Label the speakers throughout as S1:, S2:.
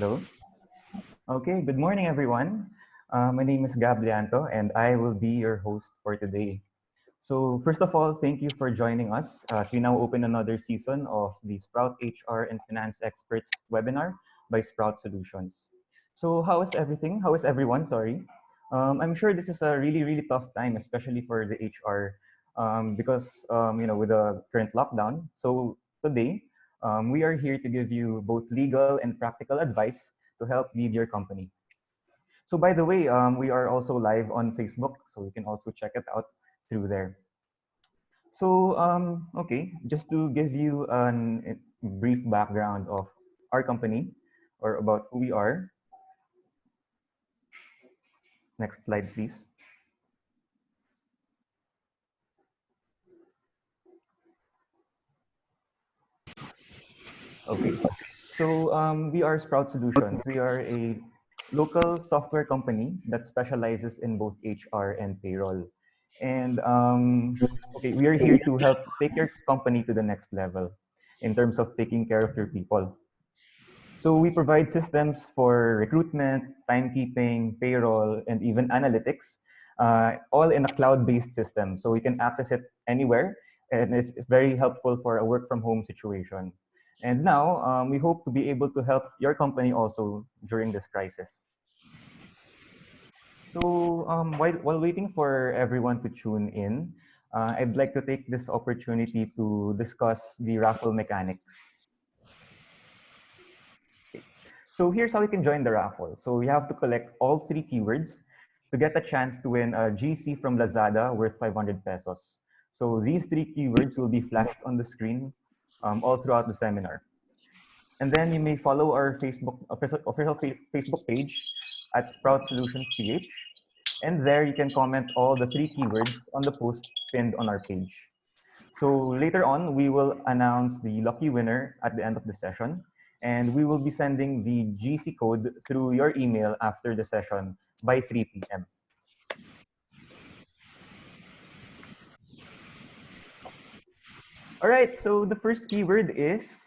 S1: Hello. Okay, good morning, everyone. My name is Gab Lianto, and I will be your host for today. So, first of all, thank you for joining us as we now open another season of the Sprout HR and Finance Experts webinar by Sprout Solutions. So, how is everything? How is everyone? Sorry. I'm sure this is a really tough time, especially for the HR, because with the current lockdown. So today, we are here to give you both legal and practical advice to help lead your company. So by the way, we are also live on Facebook, so you can also check it out through there. So, okay, just to give you a brief background of our company or about who we are. Next slide, please. Okay, so we are Sprout Solutions. We are a local software company that specializes in both HR and payroll. And okay, we are here to help take your company to the next level in terms of taking care of your people. So we provide systems for recruitment, timekeeping, payroll, and even analytics, all in a cloud-based system. So we can access it anywhere, and it's very helpful for a work-from-home situation. And now we hope to be able to help your company also during this crisis. So while waiting for everyone to tune in, I'd like to take this opportunity to discuss the raffle mechanics. So here's how you can join the raffle. So you have to collect all 3 keywords to get a chance to win a GC from Lazada worth 500 pesos. So these 3 keywords will be flashed on the screen all throughout the seminar. And then you may follow our official Facebook page at Sprout Solutions PH. And there you can comment all the 3 keywords on the post pinned on our page. So later on, we will announce the lucky winner at the end of the session, and we will be sending the GC code through your email after the session by 3 p.m. All right, so the first keyword is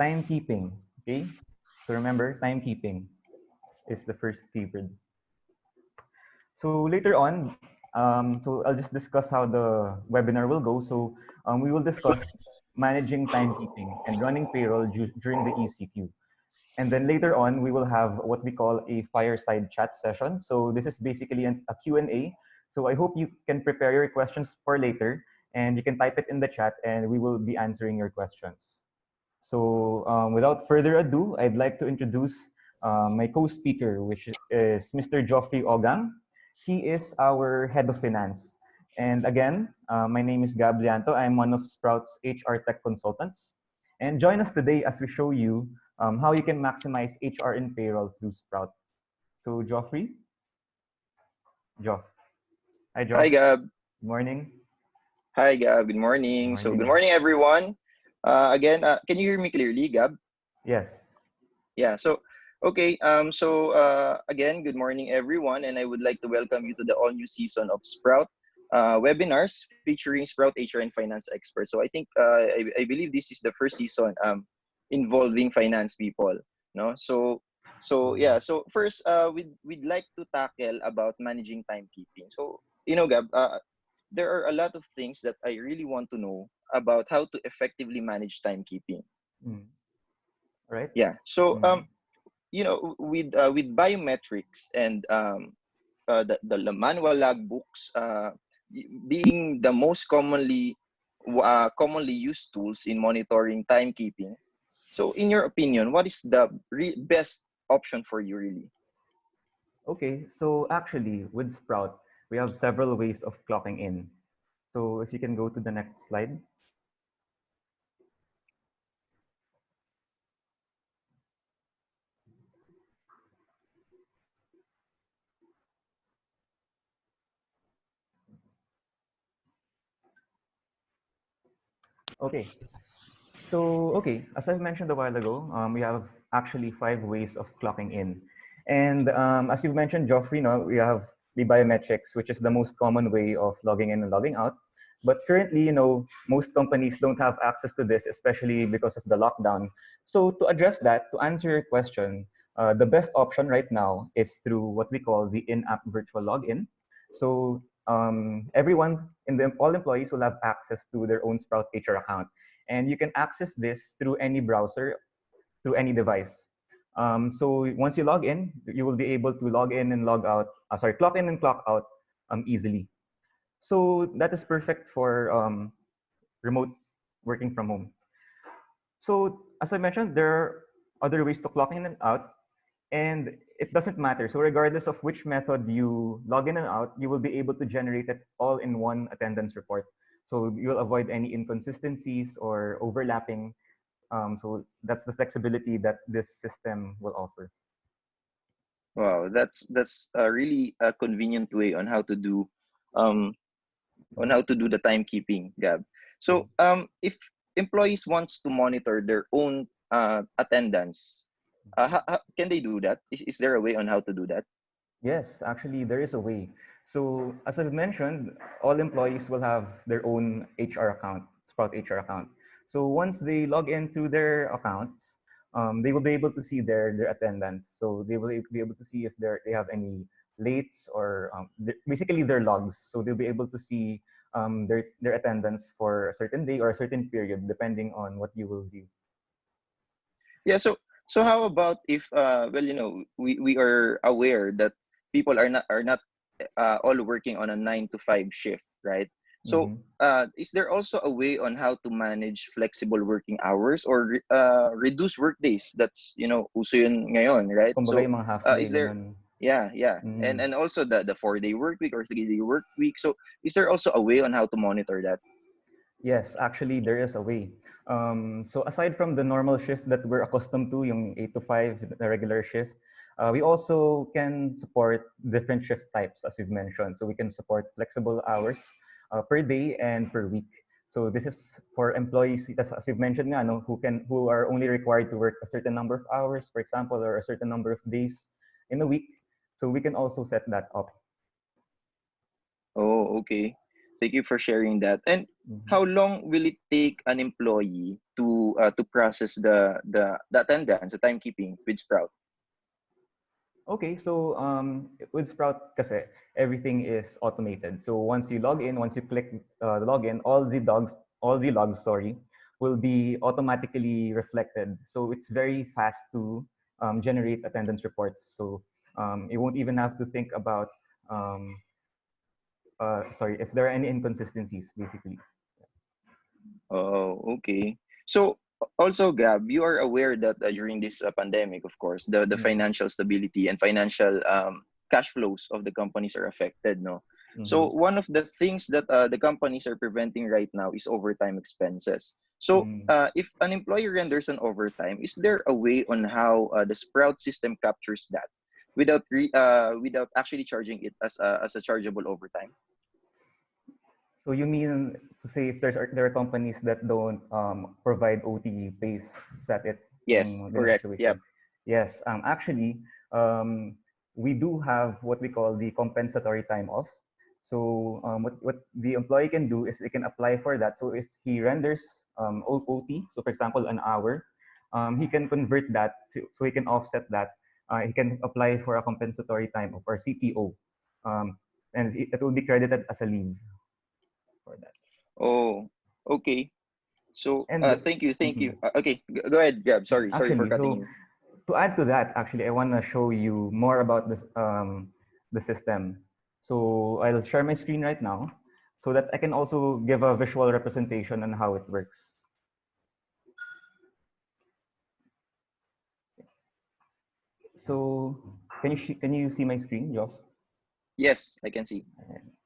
S1: timekeeping. Okay, so remember, timekeeping is the first keyword. So later on, so I'll just discuss how the webinar will go. So we will discuss managing timekeeping and running payroll during the ECQ. And then later on, we will have what we call a fireside chat session. So this is basically a Q&A. So I hope you can prepare your questions for later, and you can type it in the chat, and we will be answering your questions. So without further ado, I'd like to introduce my co-speaker, which is Mr. Geoffrey Ogang. He is our head of finance. And again, my name is Gab Lianto. I'm one of Sprout's HR tech consultants. And join us today as we show you how you can maximize HR and payroll through Sprout. So Geoffrey? Geoff. Hi, Geoff.
S2: Hi, Gab.
S1: Good morning.
S2: Hi, Gab. Good morning. So, good morning, everyone. Again, can you hear me clearly, Gab?
S1: Yes.
S2: Yeah. So, okay. Again, good morning, everyone, and I would like to welcome you to the all-new season of Sprout webinars featuring Sprout HR and finance experts. So, I think I believe this is the first season involving finance people. No. So yeah. So first, we'd like to tackle about managing timekeeping. So, Gab. There are a lot of things that I really want to know about how to effectively manage timekeeping.
S1: Mm. Right.
S2: Yeah. So with biometrics and the manual logbooks being the most commonly used tools in monitoring timekeeping. So in your opinion, what is the best option for you really?
S1: Okay, so actually with Sprout, we have several ways of clocking in. So if you can go to the next slide. Okay, so okay, as I've mentioned a while ago, we have actually 5 ways of clocking in. And as you've mentioned, Geoffrey, we have the biometrics, which is the most common way of logging in and logging out. But currently, most companies don't have access to this, especially because of the lockdown. So to address that, to answer your question, The best option right now is through what we call the in-app virtual login. So everyone all employees will have access to their own Sprout HR account, and you can access this through any browser, through any device. So once you log in, you will be able to log in and log out. Clock in and clock out easily. So that is perfect for remote working from home. So as I mentioned, there are other ways to clock in and out, and it doesn't matter. So regardless of which method you log in and out, you will be able to generate it all in one attendance report. So you'll avoid any inconsistencies or overlapping. So that's the flexibility that this system will offer.
S2: Wow, that's a really a convenient way um on how to do the timekeeping, Gab.
S1: Mhm.
S2: So if employees wants to monitor their own attendance, can they do that? Is there a way on how to do that?
S1: Yes, actually, there is a way. So, as I've mentioned, all employees will have their own HR account, Sprout HR account. So, once they log in through their accounts, they will be able to see their attendance. So, they will be able to see if they have any lates or basically their logs. So, they'll be able to see their attendance for a certain day or a certain period, depending on what you will view.
S2: Yeah. So how about if well, we are aware that people are not all working on a 9 to 5 shift, right? So
S1: Mm-hmm.
S2: is there also a way on how to manage flexible working hours or reduce work days? That's uso yun ngayon, right?
S1: Kumbaga
S2: So
S1: yung mga half day,
S2: is there
S1: ganun.
S2: yeah,
S1: Mm-hmm.
S2: and also the 4-day work week or 3-day work week. So is there also a way on how to monitor that?
S1: Yes, actually, there is a way. So aside from the normal shift that we're accustomed to, yung 8 to 5, the regular shift, we also can support different shift types, as you've mentioned. So we can support flexible hours per day and per week. So this is for employees, as you've mentioned, nga, no, who are only required to work a certain number of hours, for example, or a certain number of days in a week. So we can also set that up.
S2: Oh, okay. Thank you for sharing that. And
S1: Mhm.
S2: how long will it take an employee to process the attendance, the timekeeping with Sprout?
S1: Okay, so with Sprout kasi everything is automated. So once you log in, once you click login, all the logs, sorry, will be automatically reflected. So it's very fast to generate attendance reports. So you won't even have to think about um, if there are any inconsistencies, basically.
S2: Oh, okay. So also, Gab, you are aware that during this pandemic, of course, the
S1: Mm-hmm.
S2: financial stability and financial cash flows of the companies are affected, no?
S1: Mm-hmm.
S2: So one of the things that the companies are preventing right now is overtime expenses. So if an employee renders an overtime, is there a way on how the Sprout system captures that without actually charging it as a chargeable overtime?
S1: So you mean to say if there are companies that don't provide OT pays, is that it?
S2: Yes,
S1: Yung
S2: correct.
S1: situation?
S2: Yep.
S1: Yes, actually, um, we do have what we call the compensatory time off. So what the employee can do is they can apply for that. So if he renders OT, so for example an hour, he can convert that so he can offset that. He can apply for a compensatory time off or CTO, um, and it will be credited as a leave for that.
S2: Oh, okay. So,
S1: And
S2: thank you, thank you.
S1: mhm,
S2: Okay, go ahead, Gab. Sorry for
S1: actually,
S2: cutting
S1: so
S2: you.
S1: to add to that, actually, I want to show you more about this the system. So I'll share my screen right now so that I can also give a visual representation on how it works. So can you see my screen, Josh?
S2: Yes, I can see.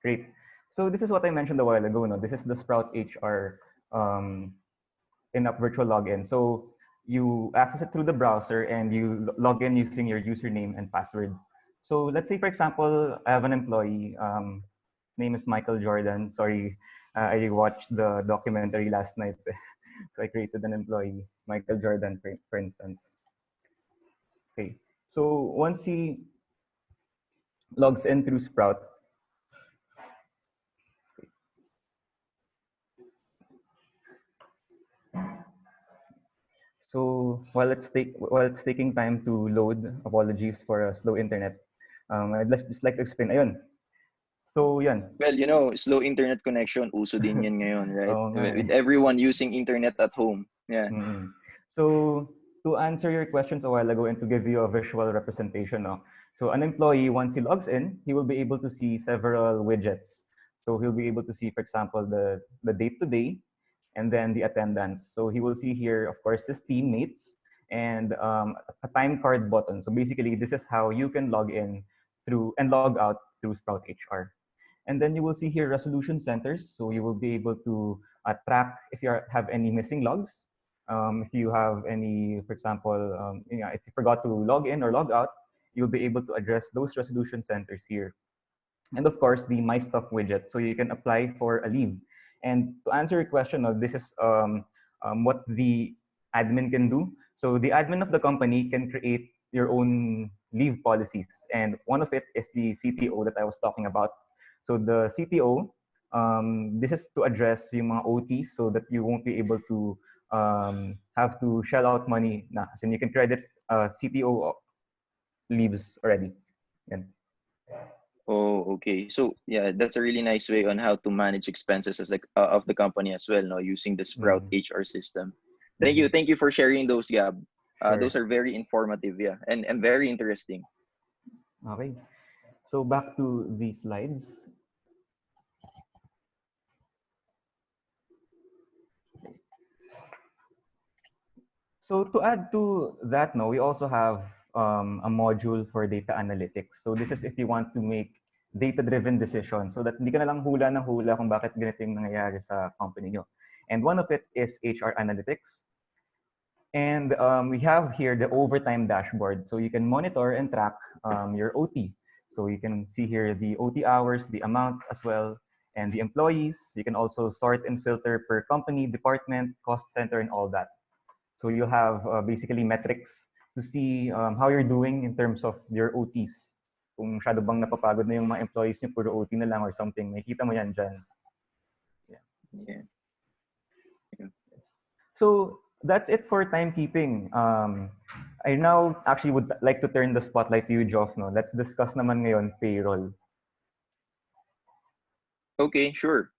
S1: Great. So this is what I mentioned a while ago. No, this is the Sprout HR um, in-app virtual login. So you access it through the browser and you log in using your username and password. So let's say, for example, I have an employee. Name is Michael Jordan. Sorry, I watched the documentary last night, so I created an employee, Michael Jordan, for instance. Okay. So once he logs in through Sprout, So while it's taking time to load, apologies for a slow internet. I'd just like to explain. Ayun. So yan.
S2: Well, slow internet connection, uso din yan ngayon, right?
S1: Oo nga eh.
S2: With everyone using internet at home. Yeah.
S1: Mm. So to answer your questions a while ago and to give you a visual representation, no? So an employee, once he logs in, he will be able to see several widgets. So he'll be able to see, for example, the date today, and then the attendance. So he will see here, of course, his teammates and a time card button. So basically, this is how you can log in through and log out through Sprout HR. And then you will see here resolution centers. So you will be able to track if you have any missing logs. If you have any, for example, if you forgot to log in or log out, you'll be able to address those resolution centers here. And of course, the My Stuff widget. So you can apply for a leave. And to answer your question, this is what the admin can do. So the admin of the company can create your own leave policies. And one of it is the CTO that I was talking about. So the CTO, this is to address yung mga OTs so that you won't be able to have to shell out money na. So you can credit CTO leaves already. Yan.
S2: Oh, okay. So yeah, that's a really nice way on how to manage expenses as of the company as well, no, using the Sprout
S1: Mm.
S2: HR system. Thank you for sharing those, Gab.
S1: Sure.
S2: Those are very informative, yeah, and very interesting.
S1: Okay. So back to the slides. So to add to that, no, we also have a module for data analytics. So this is if you want to make data-driven decisions so that hindi ka na lang hula ng hula kung bakit ganito yung nangyayari sa company nyo. And one of it is HR analytics. And we have here the overtime dashboard. So you can monitor and track your OT. So you can see here the OT hours, the amount as well, and the employees. You can also sort and filter per company, department, cost center, and all that. So you have basically metrics to see how you're doing in terms of your OTs. Kung masyado bang napapagod na yung mga employees niyo, puro OT na lang or something, makikita mo yan dyan.
S2: Yeah.
S1: So that's it for timekeeping. I now actually would like to turn the spotlight to you, Joff. No? Let's discuss naman ngayon payroll.
S2: Okay, sure.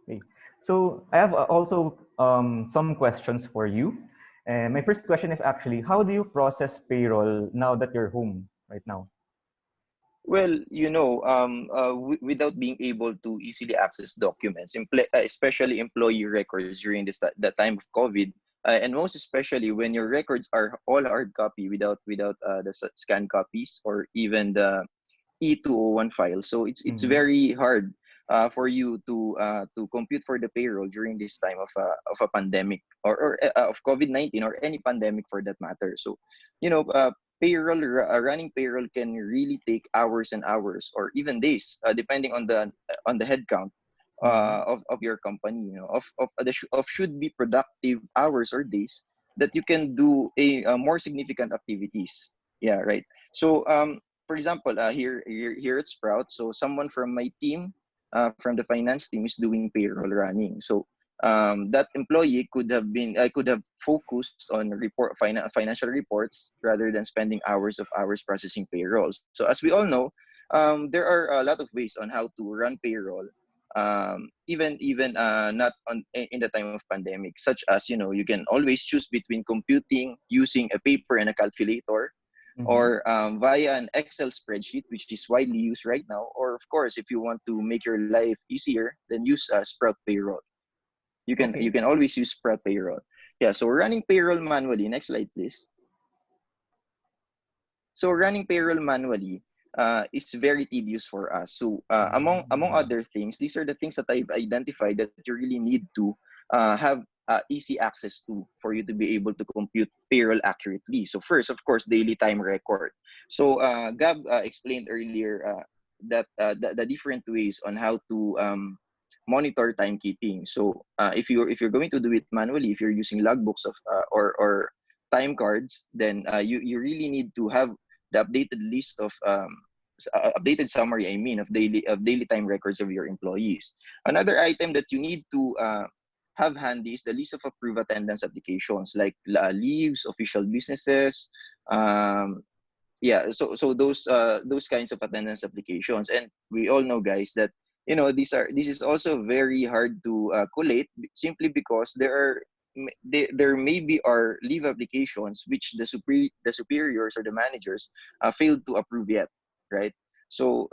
S1: Okay. So I have also some questions for you. My first question is actually, how do you process payroll now that you're home right now?
S2: Well, without being able to easily access documents, especially employee records during that time of COVID, and most especially when your records are all hard copy without the scan copies or even the E201 file. So it's
S1: Mhm.
S2: very hard for you to compute for the payroll during this time of a pandemic or of COVID-19 or any pandemic for that matter. So, running payroll can really take hours and hours or even days, depending on the head count
S1: Mhm.
S2: of your company. Of should be productive hours or days that you can do a more significant activities. Yeah, right. So for example, here at Sprout, so someone from my team, from the finance team, is doing payroll running. So that employee could have focused on financial reports rather than spending hours processing payrolls. So as we all know, there are a lot of ways on how to run payroll. Even not in the time of pandemic, such as you can always choose between computing using a paper and a calculator,
S1: Mhm.
S2: or via an Excel spreadsheet, which is widely used right now. Or of course, if you want to make your life easier, then use Sprout Payroll. You
S1: Okay.
S2: can always use Sprout Payroll. Yeah. So running payroll manually. Next slide, please. So running payroll manually is very tedious for us. So among other things, these are the things that I've identified that you really need to have easy access to for you to be able to compute payroll accurately. So first, of course, daily time record. So Gab explained earlier that the different ways on how to monitor timekeeping. So if you're going to do it manually, if you're using logbooks or time cards, then you really need to have the updated list of updated summary, I mean, of daily time records of your employees. Another item that you need to have handy is the list of approved attendance applications like leaves, official businesses, um, yeah, so those kinds of attendance applications. And we all know, guys, that this is also very hard to collate, simply because there maybe are leave applications which the superiors or the managers failed to approve yet, right? So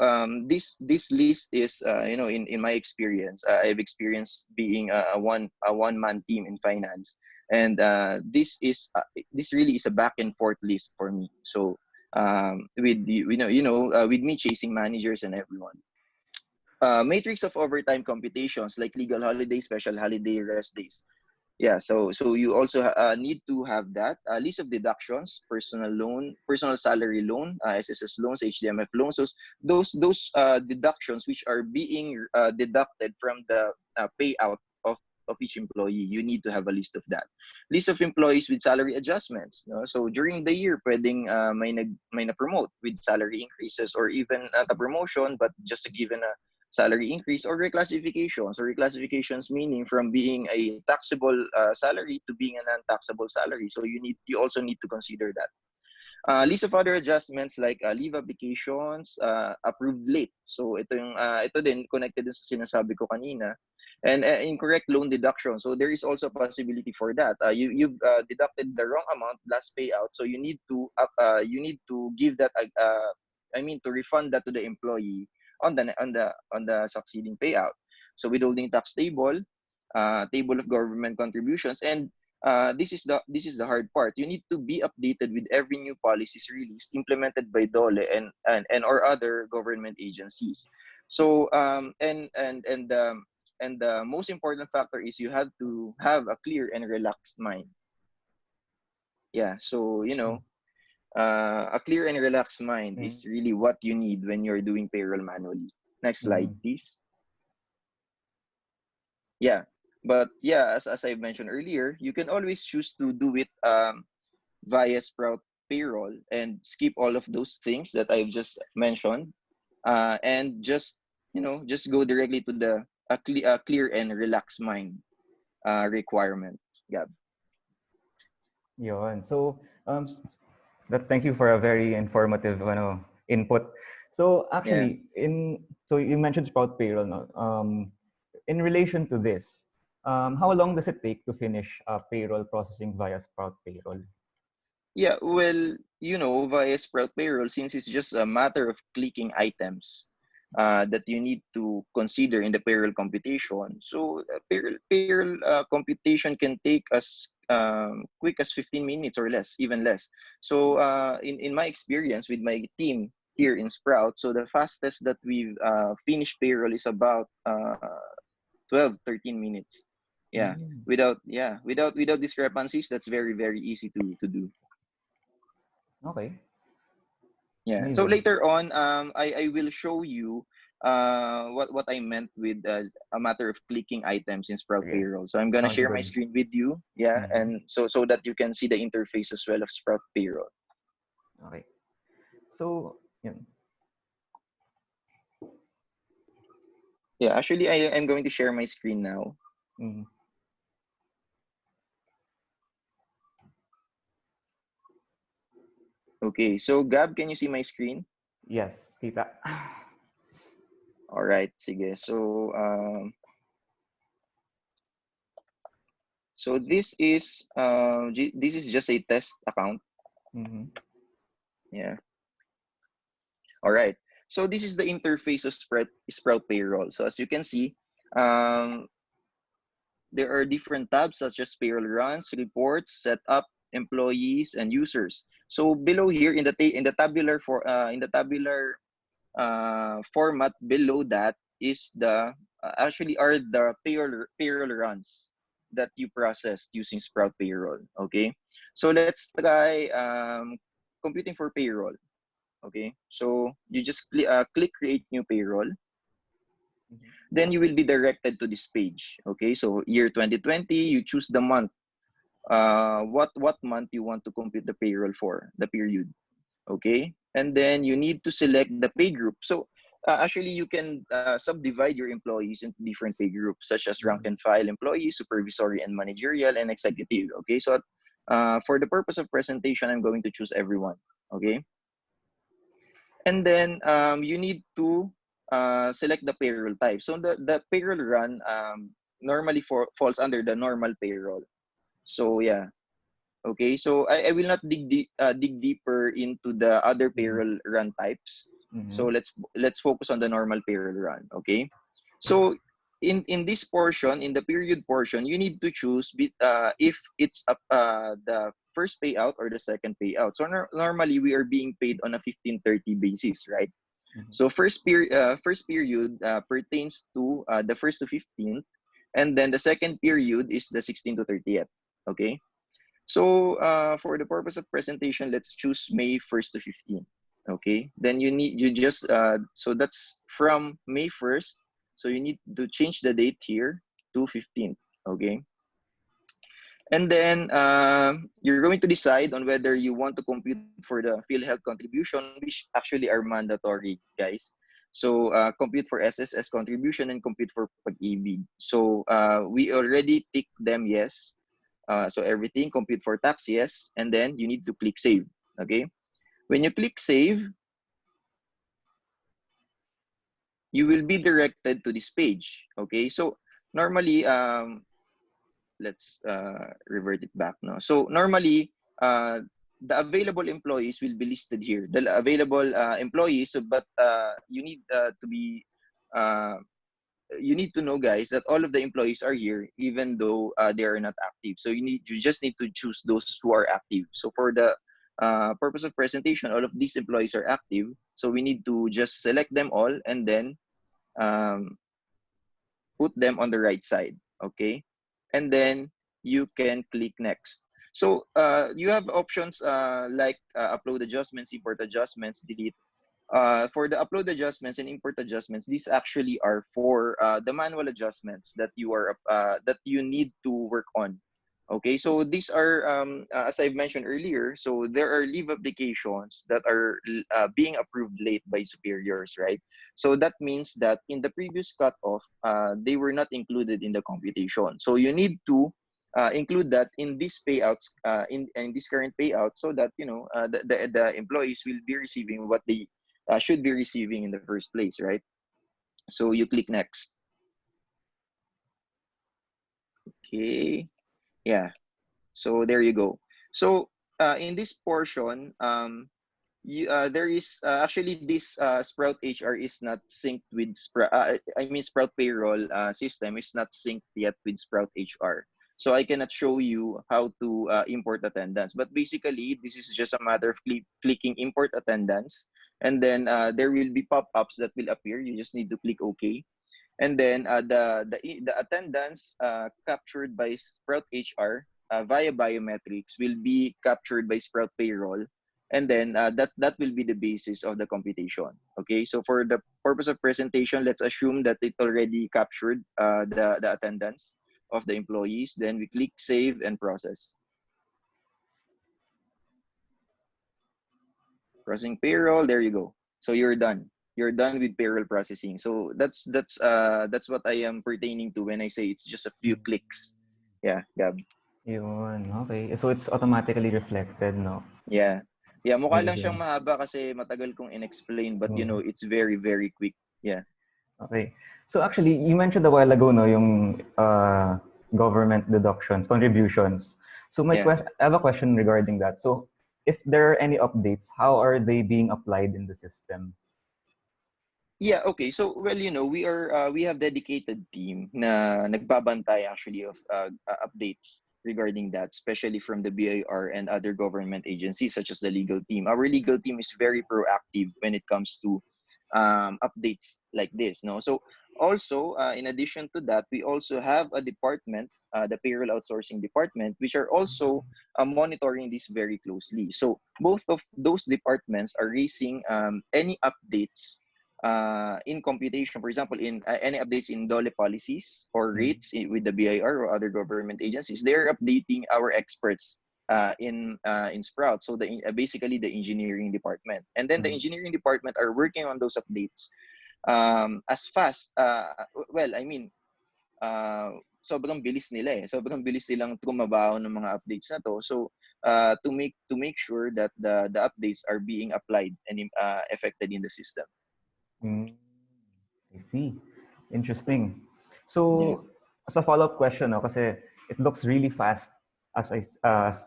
S2: this list is in my experience, I've experienced being a one man team in finance, and this really is a back and forth list for me. So with the, with me chasing managers and everyone. Matrix of overtime computations like legal holiday, special holiday, rest days. Yeah, so you also need to have that list of deductions: personal loan, personal salary loan, SSS loans, HDMF loans. Those deductions which are being deducted from the payout of each employee. You need to have a list of that. List of employees with salary adjustments. So during the year, pwedeng may na-promote with salary increases, or even not a promotion but just a given a salary increase, or reclassifications. Or reclassifications meaning from being a taxable salary to being a non-taxable salary. So you also need to consider that. List of other adjustments like leave applications approved late. So ito din connected din sa sinasabi ko kanina. And incorrect loan deduction. So there is also a possibility for that. You've deducted the wrong amount last payout. So you need to give that to refund that to the employee on the succeeding payout. So withholding tax table, table of government contributions, and this is the hard part. You need to be updated with every new policies released, implemented by DOLE and or other government agencies. So and the most important factor is you have to have a clear and relaxed mind. Yeah, so a clear and relaxed mind
S1: Mm.
S2: is really what you need when you're doing payroll manually. Next slide,
S1: Mm.
S2: please. Yeah, but yeah, as I mentioned earlier, you can always choose to do it via Sprout Payroll and skip all of those things that I've just mentioned, and just go directly to the a clear and relaxed mind requirement. Yeah.
S1: Yun. So, thank you for a very informative input. So
S2: Yeah.
S1: actually, so you mentioned Sprout Payroll, no? In relation to this, how long does it take to finish payroll processing via Sprout Payroll?
S2: Yeah, well, via Sprout Payroll, since it's just a matter of clicking items that you need to consider in the payroll computation. So payroll computation can take as quick as 15 minutes or less, even less. So in my experience with my team here in Sprout, so the fastest that we've finished payroll is about 12, 13 minutes. Yeah,
S1: Mm.
S2: without discrepancies, that's very, very easy to do.
S1: Okay,
S2: Yeah. So
S1: amazing.
S2: later on, I will show you what I meant with a matter of clicking items in Sprout
S1: Okay,
S2: Payroll. So I'm gonna
S1: sounds
S2: share my
S1: good.
S2: screen with you. Yeah,
S1: Mhm.
S2: and so that you can see the interface as well of Sprout Payroll.
S1: Okay. So, yun.
S2: Yeah, actually, I'm going to share my screen now.
S1: Mhm.
S2: Okay. So Gab, can you see my screen?
S1: Yes, kita.
S2: All right. Sige. So this is just a test account.
S1: Mhm.
S2: Yeah. All right. So this is the interface of Sprout Payroll. So as you can see, um, there are different tabs such as payroll runs, reports, setup, employees, and users. So below here in the tabular format below that is the actually are the payroll runs that you processed using Sprout Payroll. Okay, so let's try computing for payroll. Okay, so you just click create new payroll.
S1: Mhm.
S2: Then you will be directed to this page. Okay, so year 2020, you choose the month. What month you want to compute the payroll for, the period. Okay, and then you need to select the pay group. So actually you can subdivide your employees into different pay groups, such as rank
S1: Mhm.
S2: and file employees, supervisory and managerial, and executive. Okay, so for the purpose of presentation, I'm going to choose everyone. Okay, and then you need to select the payroll type. So the payroll run normally falls under the normal payroll. So yeah, okay. So I will not dig deeper into the other
S1: Mhm.
S2: payroll run types. So
S1: Mhm.
S2: let's focus on the normal payroll run. Okay. So in this portion, in the period portion, you need to choose if it's the first payout or the second payout. So normally we are being paid on a 15/30 basis, right?
S1: Mhm.
S2: So first period pertains to the first to 15th, and then the second period is the 16th to 30th. Okay. So for the purpose of presentation, let's choose May 1st to 15th. Okay. Then you just so that's from May 1st. So you need to change the date here to 15th. Okay. And then you're going to decide on whether you want to compute for the PhilHealth contribution, which actually are mandatory, guys. So compute for SSS contribution and compute for pag-ibig. So we already tick them yes. So everything, compute for tax, yes. And then you need to click save. Okay. When you click save, you will be directed to this page. Okay. So normally, let's revert it back now. So normally, the available employees will be listed here. The available employees, so, but uh, you need to know, guys, that all of the employees are here even though they are not active. So you just need to choose those who are active. So for the purpose of presentation, all of these employees are active, so we need to just select them all and then um, put them on the right side. Okay, and then you can click next. So you have options like upload adjustments, import adjustments, delete. For the upload adjustments and import adjustments, these actually are for the manual adjustments that that you need to work on. Okay, so these are as I've mentioned earlier. So there are leave applications that are being approved late by superiors, right? So that means that in the previous cutoff, they were not included in the computation. So you need to include that in these payouts, in this current payout, so that the employees will be receiving what they should be receiving in the first place, right? So you click next. Okay. Yeah. So there you go. So in this portion, there is actually this Sprout HR is not synced with Sprout. I mean Sprout payroll system is not synced yet with Sprout HR. So I cannot show you how to import attendance. But basically, this is just a matter of clicking import attendance, and then there will be pop-ups that will appear. You just need to click OK, and then the attendance captured by Sprout HR via biometrics will be captured by Sprout Payroll, and then that will be the basis of the computation. Okay, so for the purpose of presentation, let's assume that it already captured the attendance of the employees. Then we click save and process. Processing payroll. There you go. So you're done. You're done with payroll processing. So that's what I am pertaining to when I say it's just a few clicks. Yeah, Gab.
S1: Yun, okay. So it's automatically reflected, no?
S2: Yeah. Yeah, mukha lang siyang
S1: Amazing.
S2: mahaba kasi matagal kong inexplain, but
S1: Mm.
S2: it's very very quick. Yeah.
S1: Okay. So actually, you mentioned a while ago, no, yung government deductions, contributions. So
S2: Yeah.
S1: I have a question regarding that. So if there are any updates, how are they being applied in the system?
S2: Yeah, okay. So, well, we have dedicated team na nagbabantay actually of updates regarding that, especially from the BIR and other government agencies such as the legal team. Our legal team is very proactive when it comes to updates like this, no? So, also, in addition to that, we also have a department, the payroll outsourcing department, which are also monitoring this very closely. So, both of those departments are raising any updates in computation, for example, in any updates in DOLE policies or
S1: Mm.
S2: rates with the BIR or other government agencies, they're updating our experts in Sprout. So basically the engineering department, and then the
S1: Mm.
S2: engineering department are working on those updates as fast. Well, I mean, sobrang bilis nila eh. Sobrang bilis nilang trumabaho ng mga updates na to. So to make sure that the updates are being applied and affected in the system.
S1: Mm, I see. Interesting.
S2: Yeah.
S1: So, as a follow-up question, no, kasi it looks really fast as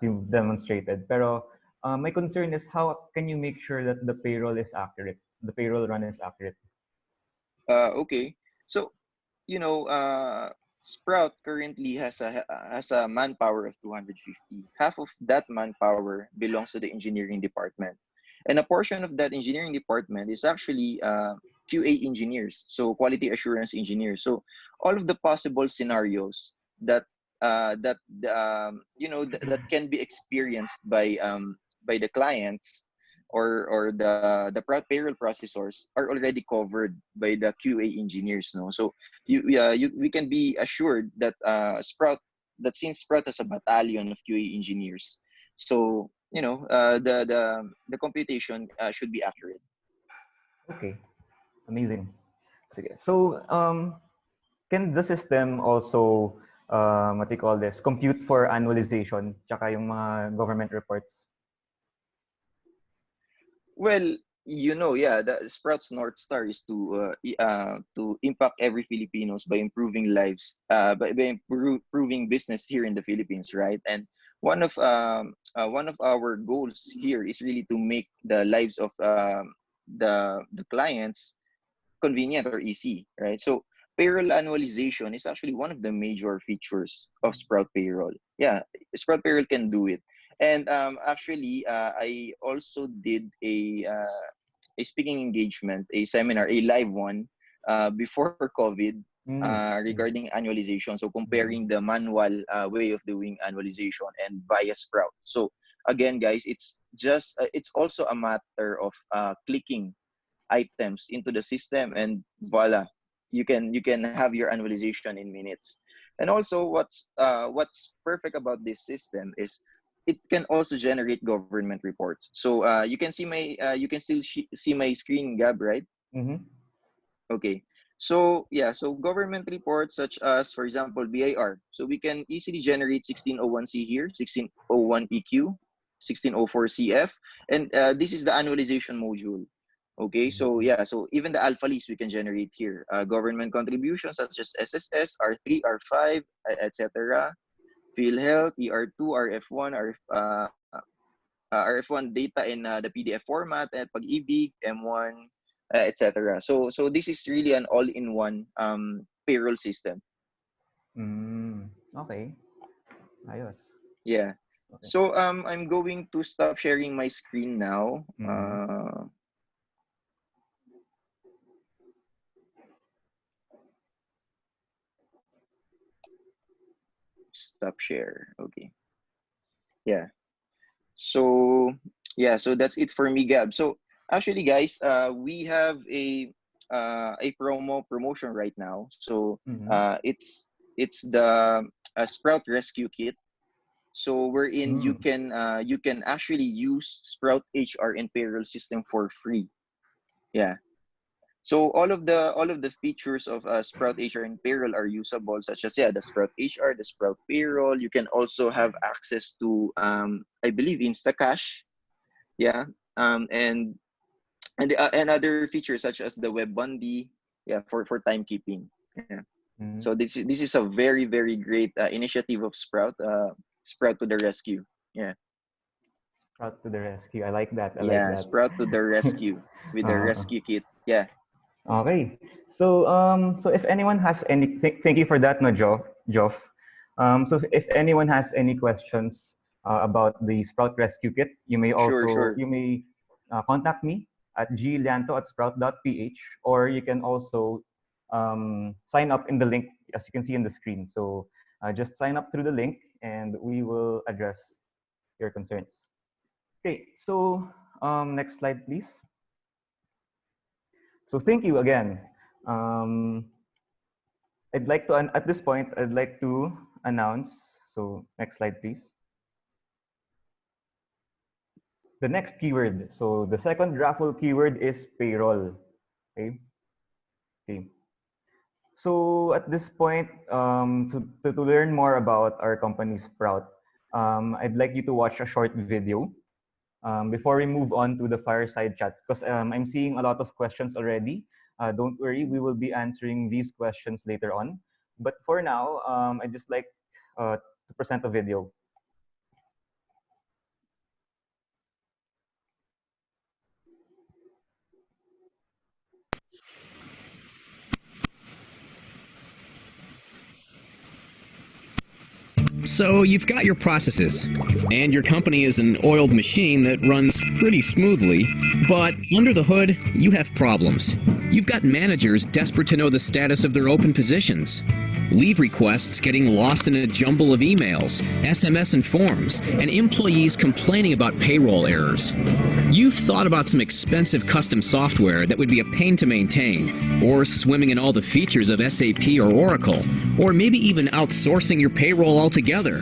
S1: you've demonstrated. Pero my concern is how can you make sure that the payroll is accurate? The payroll run is accurate.
S2: Okay. So, you know, Sprout currently has a manpower of 250. Half of that manpower belongs to the engineering department, and a portion of that engineering department is actually QA engineers, so quality assurance engineers. So all of the possible scenarios that that can be experienced by the clients or payroll processors are already covered by the QA engineers. No, so we can be assured that since Sprout has a battalion of QA engineers, so the computation should be accurate.
S1: Okay, amazing. Sige. So, can the system also, what do you call this, compute for annualization, tsaka yung mga government reports?
S2: Well, yeah, the Sprouts North Star is to impact every Filipinos by improving lives, by improving business here in the Philippines, right? And one of our goals here is really to make the lives of the clients convenient or easy, right? So payroll annualization is actually one of the major features of Sprout Payroll. Yeah, Sprout Payroll can do it. And actually, I also did a speaking engagement, a seminar, a live one before COVID regarding annualization. So comparing the manual way of doing annualization and via Sprout. So again, guys, it's also a matter of clicking items into the system, and voila, you can have your annualization in minutes. And also what's perfect about this system is it can also generate government reports. So you can still see my screen, Gab, right?
S1: Mm-hmm.
S2: Okay. So yeah, so government reports such as, for example, BIR. So we can easily generate 1601C here, 1601 EQ, 1604 CF, and this is the annualization module. Okay, so yeah, so even the alpha list we can generate here. Government contributions such as SSS, R3, R5, etc. PhilHealth, ER2, RF1, RF1 data in the PDF format, and Pag-ibig, M1, etc. So this is really an all-in-one payroll system.
S1: Okay. Ayos.
S2: Yeah.
S1: Okay.
S2: So I'm going to stop sharing my screen now. Stop share. Okay. Yeah. So yeah, so that's it for me, Gab. So actually, guys, we have a promotion right now. So it's the Sprout Rescue Kit. So wherein you can actually use Sprout HR and payroll system for free. Yeah. So all of the features of Sprout HR and payroll are usable, such as the Sprout HR, the Sprout payroll. You can also have access to I believe Instacash, yeah, and other features such as the Web Bundy, yeah, for timekeeping. Yeah. So this is a very great initiative of Sprout. Sprout to the rescue. Yeah.
S1: Sprout to the rescue. I like that. I like
S2: Yeah,
S1: that.
S2: Sprout to the rescue with the rescue kit. Yeah.
S1: Okay. So so if anyone has any, thank you for that, no, Joff. So if anyone has any questions about the Sprout Rescue Kit, you may also
S2: Sure.
S1: contact me at glianto@sprout.ph, or you can also sign up in the link as you can see in the screen. So just sign up through the link, and we will address your concerns. Okay. So next slide, please. So thank you again. I'd like to, at this point, I'd like to announce, so next slide, please. The next keyword. So the second raffle keyword is payroll. Okay. Okay. So at this point, to learn more about our company Sprout, I'd like you to watch a short video before we move on to the fireside chats, because I'm seeing a lot of questions already. Don't worry, we will be answering these questions later on. But for now, I'd just like to present a video.
S3: So you've got your processes, and your company is an oiled machine that runs pretty smoothly, but under the hood, you have problems. You've got managers desperate to know the status of their open positions, leave requests getting lost in a jumble of emails, SMS and forms, and employees complaining about payroll errors. You've thought about some expensive custom software that would be a pain to maintain, or swimming in all the features of SAP or Oracle, or maybe even outsourcing your payroll altogether.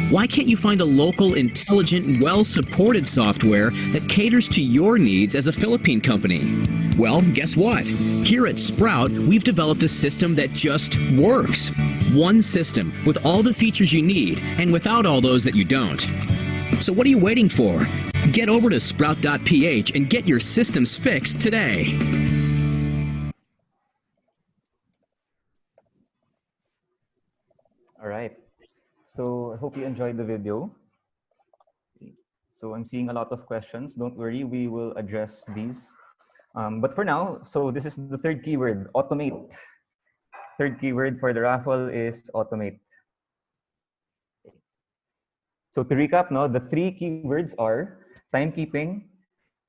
S3: Why can't you find a local, intelligent, well-supported software that caters to your needs as a Philippine company? Well, guess what? Here at Sprout, we've developed a system that just works. One system with all the features you need and without all those that you don't. So what are you waiting for? Get over to sprout.ph and get your systems fixed today.
S1: All right. So I hope you enjoyed the video. So I'm seeing a lot of questions. Don't worry, we will address these. But for now, so this is the third keyword, automate. Third keyword for the raffle is automate. So to recap, no, the three keywords are timekeeping,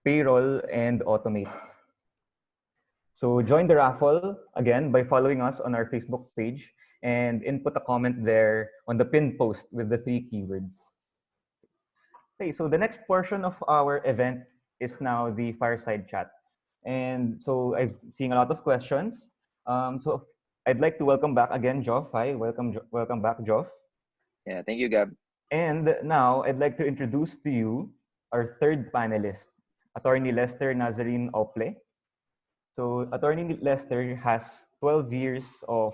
S1: payroll, and automate. So join the raffle again by following us on our Facebook page and input a comment there on the pinned post with the three keywords. Okay, so the next portion of our event is now the fireside chat. And so I'm seeing a lot of questions. So I'd like to welcome back again, Joff. Hi, welcome back, Joff.
S2: Yeah, thank you, Gab.
S1: And now I'd like to introduce to you our third panelist, Attorney Lester Nazarene Ople. So Attorney Lester has 12 years of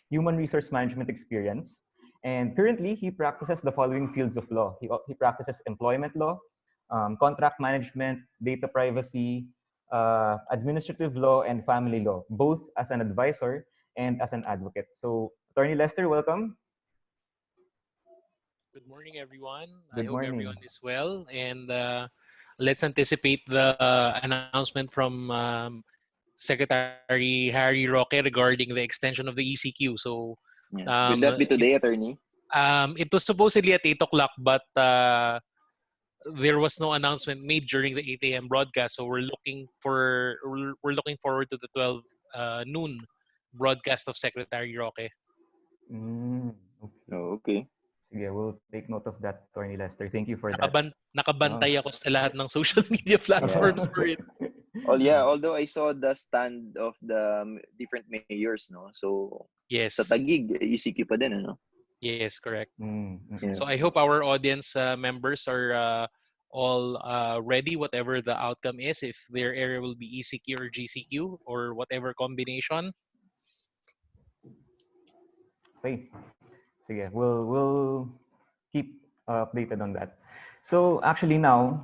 S1: human resource management experience. And currently, he practices the following fields of law. He practices employment law, contract management, data privacy, administrative law, and family law, both as an advisor and as an advocate. So, Attorney Lester, welcome.
S4: Good morning, everyone.
S1: Good
S4: I hope
S1: morning.
S4: everyone is well. And let's anticipate the announcement from Secretary Harry Roque regarding the extension of the ECQ. So,
S2: Yeah. Will that be today, attorney?
S4: It was supposedly at 8 o'clock, but there was no announcement made during the 8 a.m. broadcast. So we're looking forward to the 12 noon broadcast of Secretary Roque.
S1: Okay.
S2: Oh, okay.
S1: Sige, we'll take note of that, Attorney Lester. Thank you for that.
S4: Nakabantay ako sa lahat ng social media platforms for it.
S2: Oh yeah, although I saw the stand of the different mayors, no? So
S4: Yes.
S2: sa Taguig, ECQ pa din, ano?
S4: Yes, correct.
S1: Okay.
S4: So I hope our audience members are all ready, whatever the outcome is, if their area will be ECQ or GCQ or whatever combination.
S1: Okay. Sige, we'll keep updated on that. So actually now,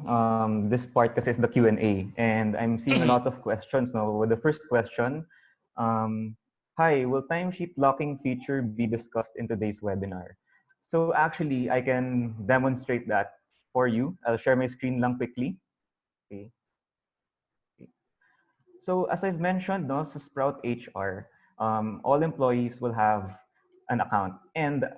S1: this part kasi is the Q&A, and I'm seeing a lot of questions now. With the first question, hi, will timesheet locking feature be discussed in today's webinar? So actually, I can demonstrate that for you. I'll share my screen lang quickly. Okay. So as I've mentioned, no, sa Sprout HR, all employees will have an account, and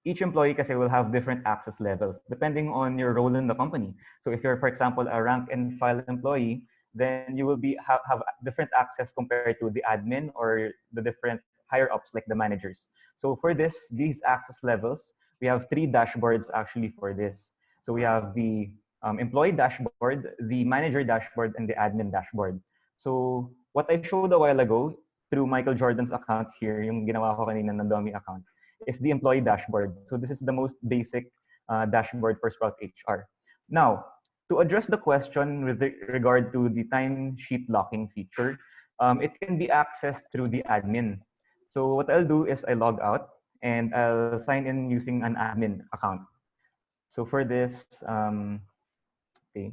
S1: each employee kasi will have different access levels depending on your role in the company. So if you're, for example, a rank and file employee, then you will be have different access compared to the admin or the different higher ups like the managers. So for these access levels, we have three dashboards actually for this. So we have the employee dashboard, the manager dashboard, and the admin dashboard. So what I showed a while ago through Michael Jordan's account here, yung ginawa ko kanina na dummy account, is the employee dashboard. So this is the most basic dashboard for Sprout HR. Now, to address the question with regard to the timesheet locking feature, it can be accessed through the admin. So what I'll do is I log out and I'll sign in using an admin account. So for this, okay.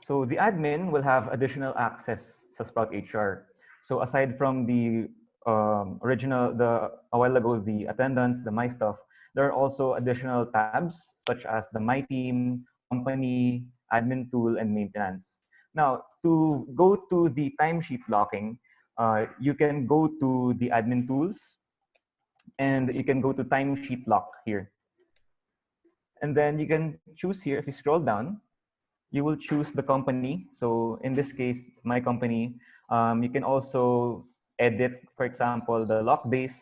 S1: So the admin will have additional access to Sprout HR. So aside from the a while ago, the attendance, the My Stuff, there are also additional tabs such as the My Team, Company, Admin Tool, and Maintenance. Now, to go to the timesheet blocking, you can go to the Admin Tools, and you can go to Timesheet Lock here. And then you can choose here, if you scroll down, you will choose the company. So in this case, my company. You can also edit, for example, the lock days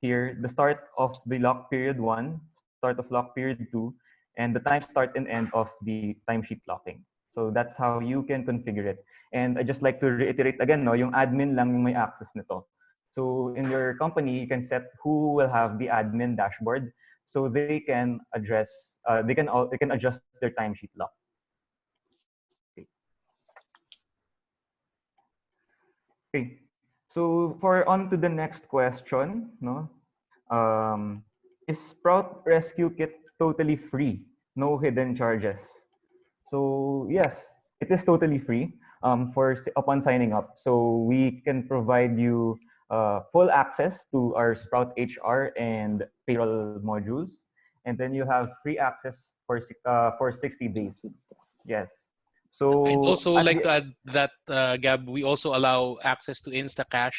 S1: here, the start of the lock period 1, start of lock period 2, and the time start and end of the timesheet locking. So that's how you can configure it. And I just like to reiterate again, no, yung admin lang yung may access nito. So in your company, you can set who will have the admin dashboard, so they can address, they can adjust their timesheet lock. Okay, so for on to the next question, no, is Sprout Rescue Kit totally free? No hidden charges? So yes, it is totally free upon signing up. So we can provide you full access to our Sprout HR and payroll modules, and then you have free access for 60 days. Yes. So
S4: I'd also
S1: at
S4: like
S1: the
S4: to add that, Gab, we also allow access to InstaCash.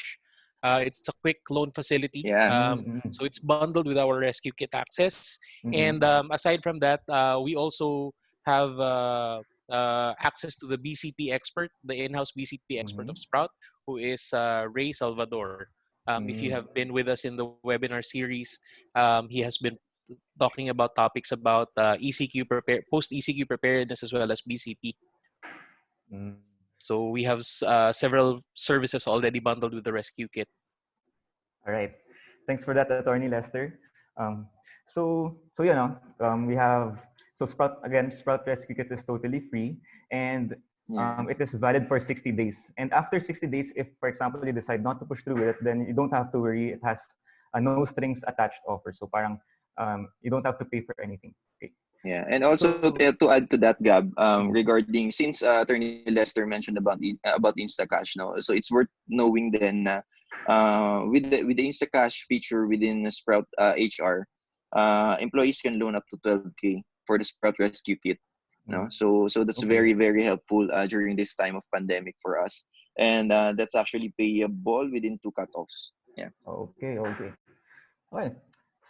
S4: It's a quick loan facility.
S2: Yeah.
S4: So it's bundled with our Rescue Kit access. And aside from that, we also have access to the BCP expert, the in-house BCP expert of Sprout, who is Ray Salvador. If you have been with us in the webinar series, he has been talking about topics about post ECQ preparedness as well as BCP. So we have several services already bundled with the Rescue Kit.
S1: All right. Thanks for that, Attorney Lester. So you know, we have Sprout Rescue Kit is totally free, and it is valid for 60 days. And after 60 days, if for example you decide not to push through with it, then you don't have to worry. It has a no strings attached offer. So parang you don't have to pay for anything. Okay.
S2: Yeah, and also to add to that, Gab, regarding, since Attorney Lester mentioned about Instacash now, so it's worth knowing then with the Instacash feature within Sprout HR, employees can loan up to 12K for the Sprout Rescue Kit. No, so that's very, very helpful during this time of pandemic for us, and that's actually payable within 2 cutoffs. Yeah.
S1: Okay. Okay.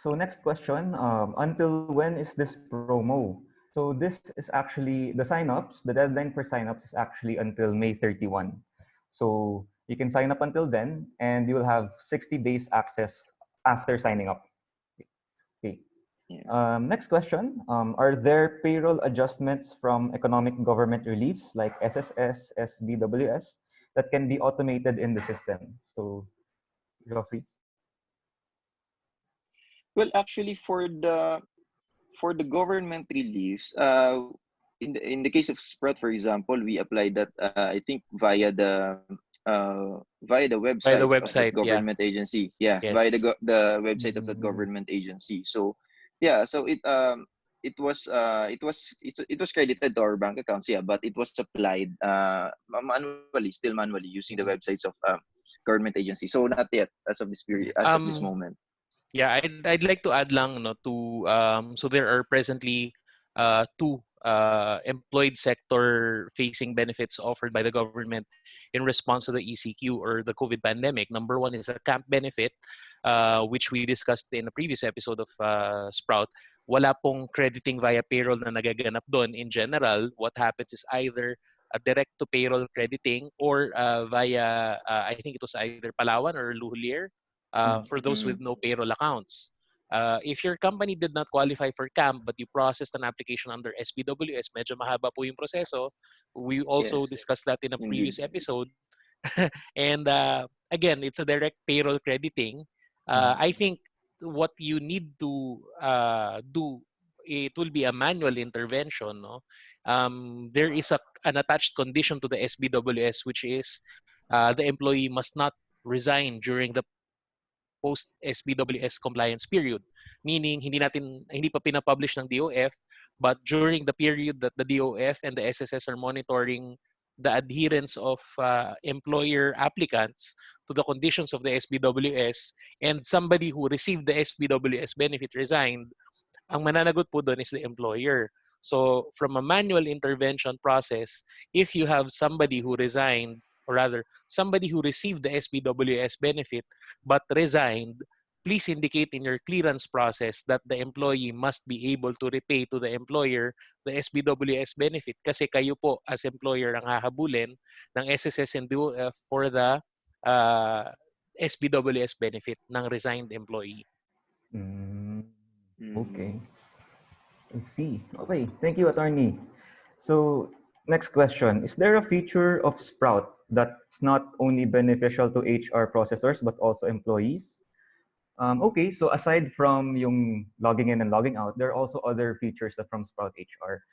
S1: So next question, until when is this promo? So this is actually the signups. The deadline for signups is actually until May 31. So you can sign up until then, and you will have 60 days access after signing up. Okay.
S2: Yeah.
S1: Next question, are there payroll adjustments from economic government reliefs like SSS, SBWS that can be automated in the system? So, Geoffrey.
S2: Well, actually, for the government reliefs, in the case of Sprout, for example, we applied that I think via the
S4: By the
S2: website of that
S4: website, yeah.
S2: government agency. Yeah, via
S4: Yes.
S2: the website of that government agency. So yeah, so it was credited to our bank accounts. Yeah, but it was applied still manually using the websites of government agency. So not yet as of this period, as of this moment.
S4: Yeah, I'd like to add lang no to so there are presently two employed sector facing benefits offered by the government in response to the ECQ or the COVID pandemic. Number one is the camp benefit, which we discussed in a previous episode of Sprout. Wala pong crediting via payroll na nagaganap doon. In general, what happens is either a direct to payroll crediting or via I think it was either Palawan or Luhulier. For those with no payroll accounts. If your company did not qualify for CAMP but you processed an application under SBWS, medyo mahaba po yung proseso. We also discussed that in a previous episode. And again, it's a direct payroll crediting. I think what you need to do it will be a manual intervention, no? There is an attached condition to the SBWS, which is the employee must not resign during the post SBWS compliance period. Meaning, hindi pa pinapublish ng DOF, but during the period that the DOF and the SSS are monitoring the adherence of employer applicants to the conditions of the SBWS, and somebody who received the SBWS benefit resigned, ang mananagot po doon is the employer. So from a manual intervention process, if you have somebody who resigned, or rather, somebody who received the SBWS benefit but resigned, please indicate in your clearance process that the employee must be able to repay to the employer the SBWS benefit, kasi kayo po as employer ang hahabulin ng SSS and DOF for the SBWS benefit ng resigned employee.
S1: Okay. I see. Okay. Thank you, attorney. So, next question. Is there a feature of Sprout that's not only beneficial to HR processors but also employees? Okay, so aside from yung logging in and logging out, there are also other features from Sprout HR.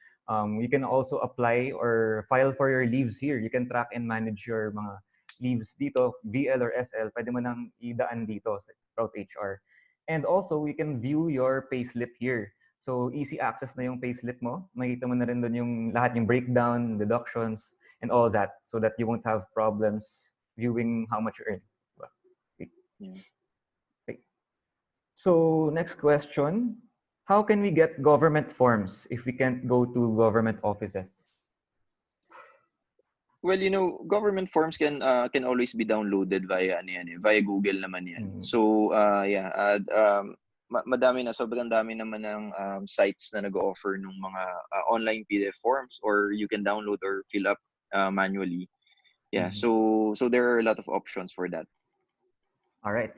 S1: You can also apply or file for your leaves here. You can track and manage your mga leaves dito, VL or SL. Pwede mo nang idaan dito sa Sprout HR. And also, you can view your payslip here. So, easy access na yung payslip mo. Makikita mo na rin doon yung lahat yung breakdown, deductions, and all that, so that you won't have problems viewing how much you earn. Okay.
S2: Yeah.
S1: Okay. So, next question. How can we get government forms if we can't go to government offices?
S2: Well, government forms can always be downloaded via via Google naman yan. So madami na, sobrang dami naman ng sites na nag-offer ng mga online PDF forms, or you can download or fill up manually. Yeah, so there are a lot of options for that.
S1: All right.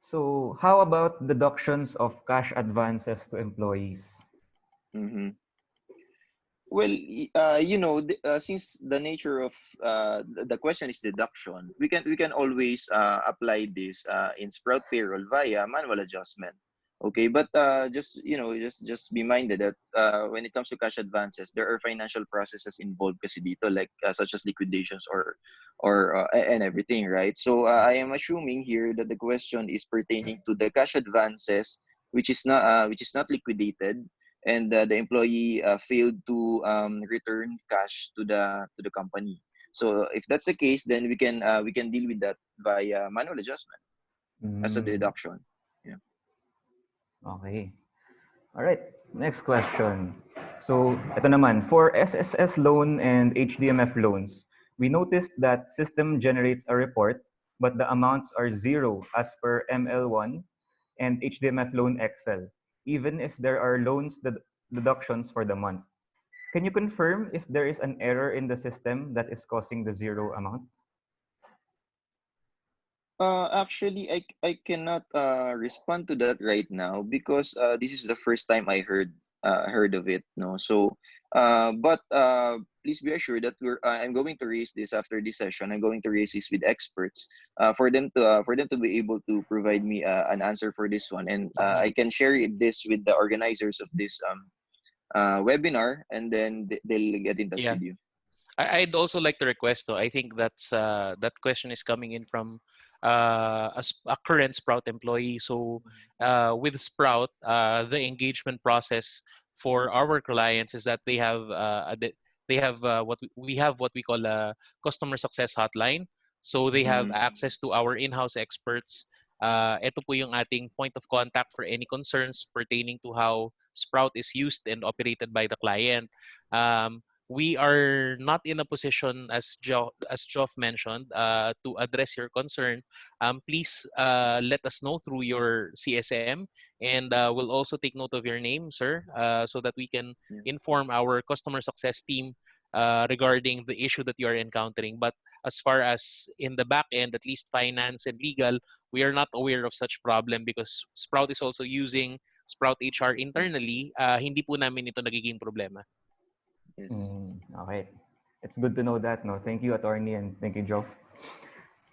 S1: So how about deductions of cash advances to employees?
S2: Well, since the nature of the question is deduction, we can always apply this in Sprout Payroll via manual adjustment. Okay, but just be minded that when it comes to cash advances, there are financial processes involved kasi dito, like such as liquidations or and everything, right? So I am assuming here that the question is pertaining to the cash advances which is not liquidated, and the employee failed to return cash to the company. So if that's the case, then we can deal with that via manual adjustment as a deduction. Yeah.
S1: Okay. All right. Next question. So ito naman, for SSS loan and HDMF loans, we noticed that system generates a report, but the amounts are zero as per ML1 and HDMF loan Excel, even if there are loans deductions for the month. Can you confirm if there is an error in the system that is causing the zero amount?
S2: Actually, I cannot respond to that right now because this is the first time I heard of it. No, so but please be assured that I'm going to raise this after this session. I'm going to raise this with experts for them to be able to provide me an answer for this one, and I can share this with the organizers of this webinar, and then they'll get in touch with you.
S4: I'd also like to request, though, I think that's that question is coming in from a current Sprout employee. So with Sprout, the engagement process for our clients is that they have what we call a customer success hotline. So they have access to our in-house experts. Ito po yung ating point of contact for any concerns pertaining to how Sprout is used and operated by the client. We are not in a position, as Geoff mentioned, to address your concern. Please let us know through your CSM, and we'll also take note of your name, sir, so that we can inform our customer success team regarding the issue that you are encountering. But as far as in the back end, at least finance and legal, we are not aware of such problem because Sprout is also using Sprout HR internally. Hindi po namin ito nagiging problema.
S2: Yes.
S1: Okay. It's good to know that. No, thank you, attorney, and thank you, Joe.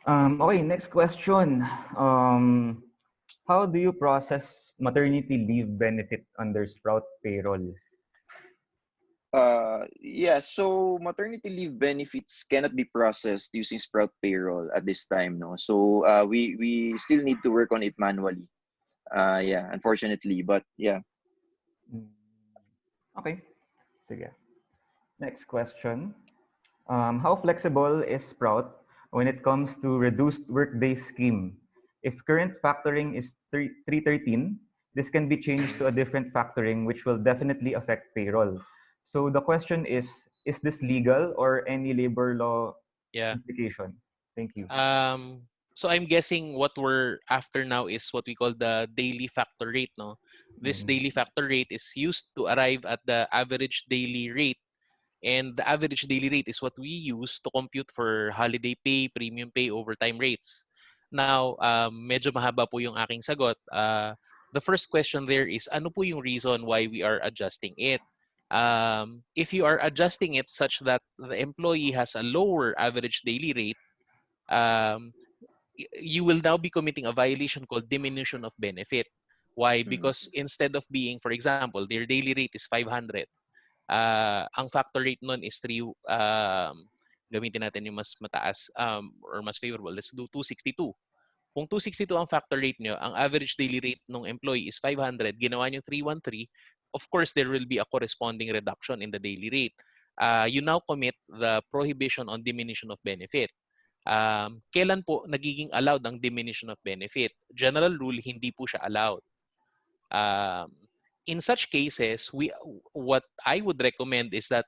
S1: Okay, next question. how do you process maternity leave benefit under Sprout payroll?
S2: Yeah, so maternity leave benefits cannot be processed using Sprout payroll at this time, no. So we still need to work on it manually. Yeah, unfortunately, but yeah.
S1: Mm, Okay. Sige. Next question. How flexible is Sprout when it comes to reduced workday scheme? If current factoring is 313, this can be changed to a different factoring, which will definitely affect payroll. So the question is this legal or any labor law
S4: Yeah.
S1: implication? Thank you.
S4: So I'm guessing what we're after now is what we call the daily factor rate, no? This
S1: Mhm.
S4: daily factor rate is used to arrive at the average daily rate, and the average daily rate is what we use to compute for holiday pay, premium pay, overtime rates. Now, medyo mahaba po yung aking sagot. The first question there is, ano po yung reason why we are adjusting it? If you are adjusting it such that the employee has a lower average daily rate, um, you will now be committing a violation called diminution of benefit. Why?
S2: Mm.
S4: Because instead of being, for example, their daily rate is 500, ang factor rate nun is 3, gamitin natin yung mas mataas or mas favorable. Let's do 262. Kung 262 ang factor rate nyo, ang average daily rate ng employee is 500, ginawa nyo 313, of course, there will be a corresponding reduction in the daily rate. You now commit the prohibition on diminution of benefit. Kailan po nagiging allowed ang diminution of benefit? General rule, hindi po siya allowed. Um, in such cases, what I would recommend is that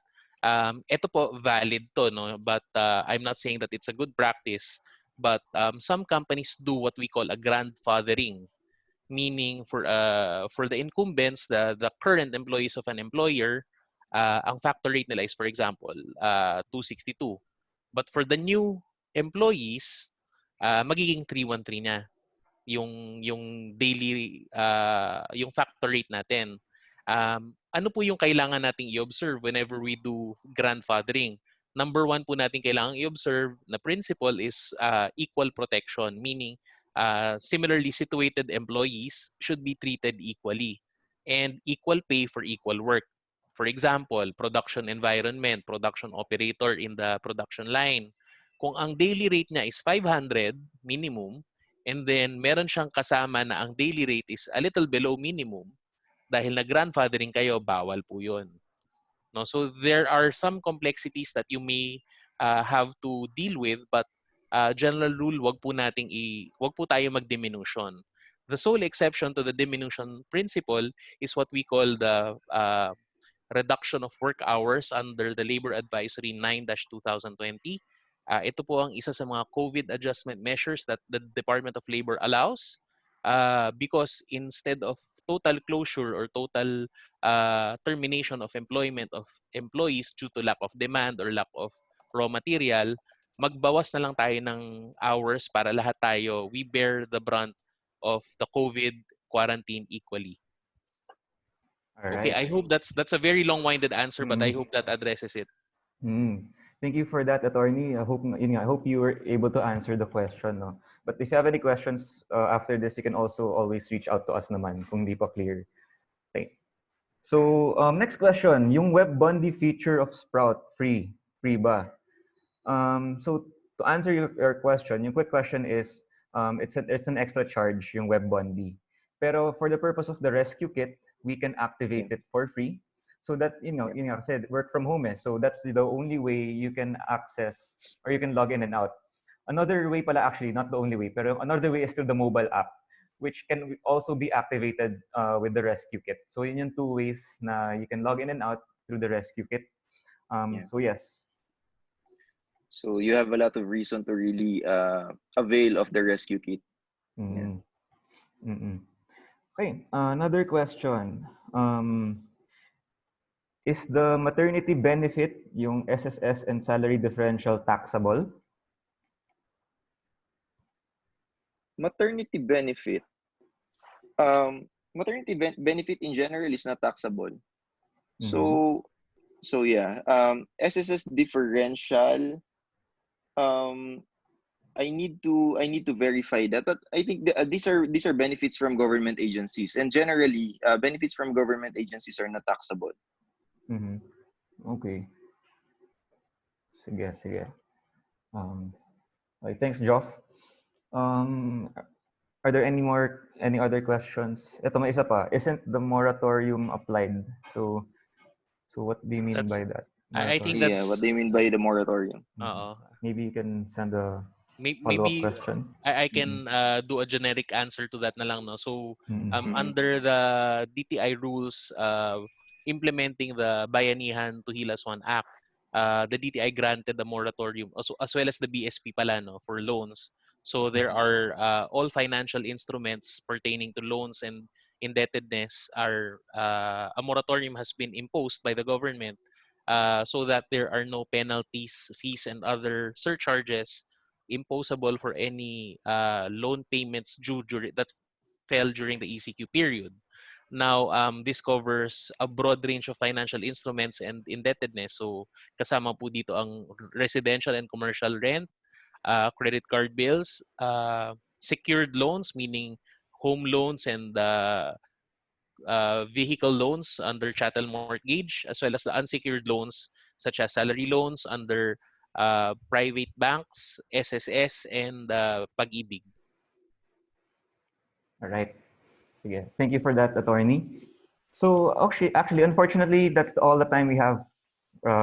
S4: ito po valid to, no? But I'm not saying that it's a good practice. But some companies do what we call a grandfathering, meaning for the incumbents, the current employees of an employer, ang factor rate nila is, for example, 262. But for the new employees, magiging 313 na yung daily yung factor rate natin. Ano po yung kailangan nating i-observe whenever we do grandfathering? Number one po natin kailangan i-observe na principle is equal protection, meaning similarly situated employees should be treated equally and equal pay for equal work. For example, production environment, production operator in the production line. Kung ang daily rate niya is 500 minimum, and then meron siyang kasama na ang daily rate is a little below minimum, dahil na grandfathering kayo, bawal po yun. No? So there are some complexities that you may have to deal with, but general rule, wag po tayo mag-diminution. The sole exception to the diminution principle is what we call the reduction of work hours under the Labor Advisory 9-2020. Ito po ang isa sa mga COVID adjustment measures that the Department of Labor allows because instead of total closure or total termination of employment of employees due to lack of demand or lack of raw material, magbawas na lang tayo ng hours para lahat tayo, we bear the brunt of the COVID quarantine equally.
S1: All
S4: Okay,
S1: right.
S4: I hope that's a very long-winded answer, but I
S1: Mm.
S4: hope that addresses it.
S1: Thank you for that, attorney. I hope you were able to answer the question. No? But if you have any questions after this, you can also always reach out to us naman kung di pa clear. Okay. So next question, yung Web Bundy feature of Sprout, free ba? So to answer your question, yung quick question is, it's an extra charge yung Web Bundy. Pero for the purpose of the rescue kit, we can activate it for free. So that, I said, work from home. So that's the only way you can access or you can log in and out. Another way pala, actually, not the only way, pero another way is through the mobile app, which can also be activated with the rescue kit. So yun yung two ways na you can log in and out through the rescue kit.
S2: Yeah.
S1: So yes.
S2: So you have a lot of reason to really avail of the rescue kit.
S1: Mm. Mm-mm. Okay, another question. Is the maternity benefit, yung SSS and salary differential, taxable?
S2: Maternity benefit. Maternity benefit in general is not taxable. So yeah, SSS differential. I need to verify that. But I think these are benefits from government agencies, and generally, benefits from government agencies are not taxable.
S1: Mm-hmm. Okay. Sige, sige. Okay, thanks, Joff. Are there any other questions? Ito, may isa pa. Isn't the moratorium applied? So what do you mean
S4: That's
S1: by that?
S4: I think
S1: Moratorium.
S2: Yeah, what
S4: that's
S2: do you mean by the moratorium?
S1: Maybe you can send a follow-up
S4: maybe
S1: question.
S4: I can do a generic answer to that na lang, no. So
S1: Mm-hmm.
S4: under the DTI rules implementing the Bayanihan to Hilas 1 Act, the DTI granted the moratorium as well as the BSP pala, no, for loans. So there are all financial instruments pertaining to loans and indebtedness are a moratorium has been imposed by the government so that there are no penalties, fees, and other surcharges imposable for any loan payments due that fell during the ECQ period. Now, this covers a broad range of financial instruments and indebtedness. So, kasama po dito ang residential and commercial rent, credit card bills, secured loans, meaning home loans and vehicle loans under chattel mortgage, as well as the unsecured loans such as salary loans under private banks, SSS, and Pag-ibig.
S1: All right. Sige. Thank you for that, attorney. So actually, unfortunately, that's all the time we have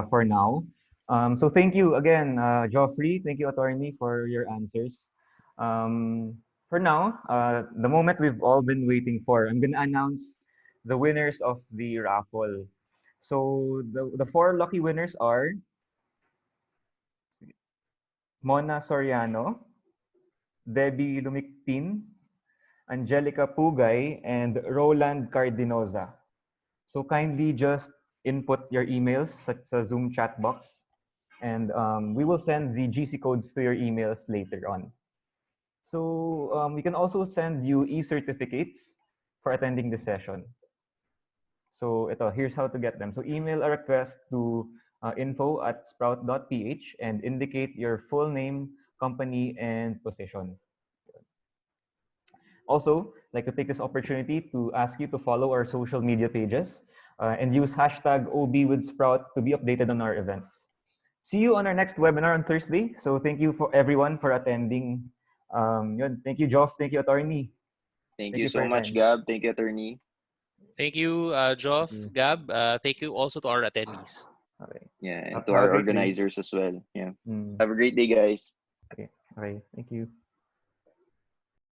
S1: for now. So thank you again, Joffrey. Thank you, attorney, for your answers. For now, the moment we've all been waiting for, I'm gonna announce the winners of the raffle. So the four lucky winners are Mona Soriano, Debbie Lumiktin, Angelica Pugay, and Roland Cardinoza. So kindly just input your emails sa Zoom chat box, and we will send the GC codes to your emails later on. So we can also send you e-certificates for attending the session. So here's how to get them. So email a request to info@sprout.ph and indicate your full name, company, and position. Also, I'd like to take this opportunity to ask you to follow our social media pages and use hashtag #OBWithSprout to be updated on our events. See you on our next webinar on Thursday. So thank you for everyone for attending. Thank you, Joff. Thank you, attorney.
S2: Thank
S1: Thank
S2: you
S1: you for
S2: so
S1: your
S2: much,
S1: time.
S2: Gab. Thank you, attorney.
S4: Thank you, Joff,
S1: you.
S4: Gab. Thank you also to our attendees.
S1: Okay.
S2: Yeah, and
S1: Have
S2: to
S1: a
S2: our
S1: great day.
S2: organizers as well. Yeah.
S1: Mm.
S2: Have a great day, guys.
S1: Okay. Thank you.